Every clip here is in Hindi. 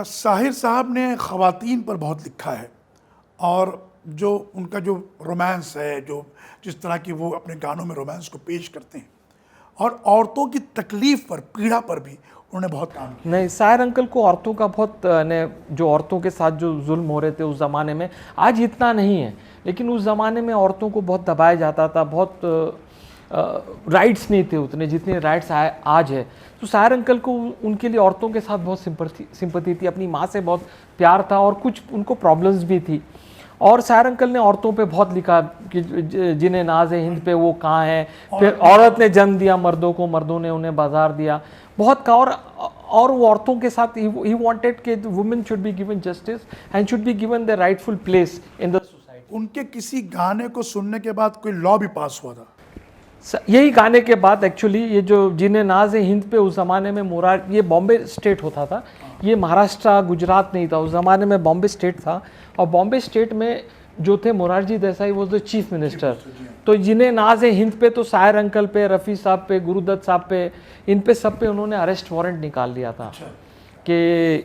साहिर साहब ने ख़वातीन पर बहुत लिखा है और जो उनका जो रोमांस है, जो जिस तरह की वो अपने गानों में रोमांस को पेश करते हैं, और औरतों की तकलीफ़ पर, पीड़ा पर भी उन्होंने बहुत काम किया। नहीं, साहिर अंकल को औरतों का बहुत ने जो औरतों के साथ जो जुल्म हो रहे थे उस ज़माने में, आज इतना नहीं है, लेकिन उस ज़माने में औरतों को बहुत दबाया जाता था, बहुत राइट्स नहीं थे उतने जितने राइट्स आज है। तो साहिर अंकल को उनके लिए औरतों के साथ बहुत सिंपैथी थी, अपनी माँ से बहुत प्यार था और कुछ उनको प्रॉब्लम्स भी थी। और साहिर अंकल ने औरतों पे बहुत लिखा कि जिन्हें नाज है हिंद पे वो कहाँ है, फिर औरत ने जन्म दिया मर्दों को, मर्दों ने उन्हें बाजार दिया, बहुत कहा। और वो औरतों के साथ ही वांटेड कि women should be given justice and should be given the rightful place in the society. उनके किसी गाने को सुनने के बाद कोई लॉ भी पास हुआ था। यही गाने के बाद एक्चुअली ये जो जिन्हें नाज है हिंद पे, उस ज़माने में ये बॉम्बे स्टेट होता था, ये महाराष्ट्र गुजरात नहीं था, उस ज़माने में बॉम्बे स्टेट था। और बॉम्बे स्टेट में जो थे मोरारजी देसाई वो द चीफ मिनिस्टर। तो जिन्हें नाज है हिंद पे तो साहिर अंकल पे, रफ़ी साहब पे, गुरुदत्त साहब पे, इन पे सब पे उन्होंने अरेस्ट वारंट निकाल लिया था कि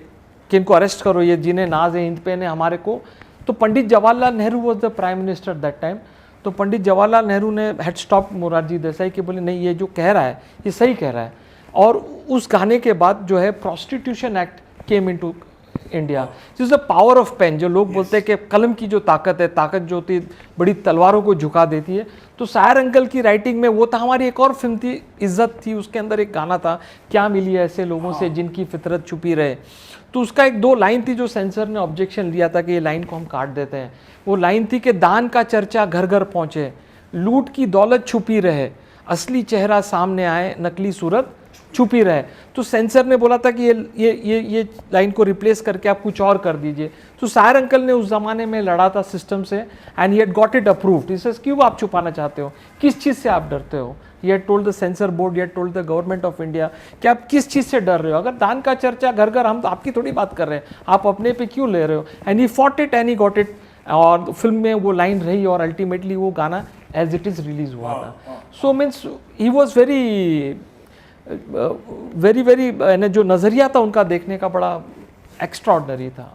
इनको अरेस्ट करो, ये जिन्हें नाज है हिंद पे ने हमारे को। तो Pandit Jawaharlal Nehru was the prime minister that time. तो पंडित जवाहरलाल नेहरू ने हैड स्टॉप मोरारजी देसाई के, बोले नहीं ये जो कह रहा है ये सही कह रहा है। और उस गाने के बाद जो है prostitution act came into India, this the power of pain. जो लोग बोलते हैं कि कलम की जो ताकत है, ताकत जो होती है बड़ी तलवारों को झुका देती है, तो साहिर अंकल की राइटिंग में वो था। हमारी एक और फिल्म थी इज्जत थी, उसके अंदर एक गाना था क्या मिली ऐसे लोगों से जिनकी फितरत छुपी रहे। तो उसका एक दो लाइन थी जो सेंसर ने ऑब्जेक्शन लिया था कि ये लाइन को हम काट देते हैं। वो लाइन थी कि दान का चर्चा घर घर पहुंचे, लूट की दौलत छुपी रहे, असली चेहरा सामने आए, नकली सूरत छुपी रहे। तो सेंसर ने बोला था कि ये लाइन को रिप्लेस करके आप कुछ और कर दीजिए। तो साहिर अंकल ने उस जमाने में लड़ा था सिस्टम से and he had got it approved. He says क्यों आप छुपाना चाहते हो, किस चीज़ से आप डरते हो। He had told the sensor board, he had told the government of India कि आप किस चीज़ से डर रहे हो। अगर दान का चर्चा घर घर, हम तो आपकी थोड़ी बात कर रहे हैं, आप अपने पे क्यों ले रहे हो। And he fought it and he got it. और फिल्म में वो लाइन रही और अल्टीमेटली वो गाना एज इट इज़ रिलीज हुआ था। So means he was very जो नज़रिया था उनका देखने का बड़ा एक्स्ट्राऑर्डिनरी था।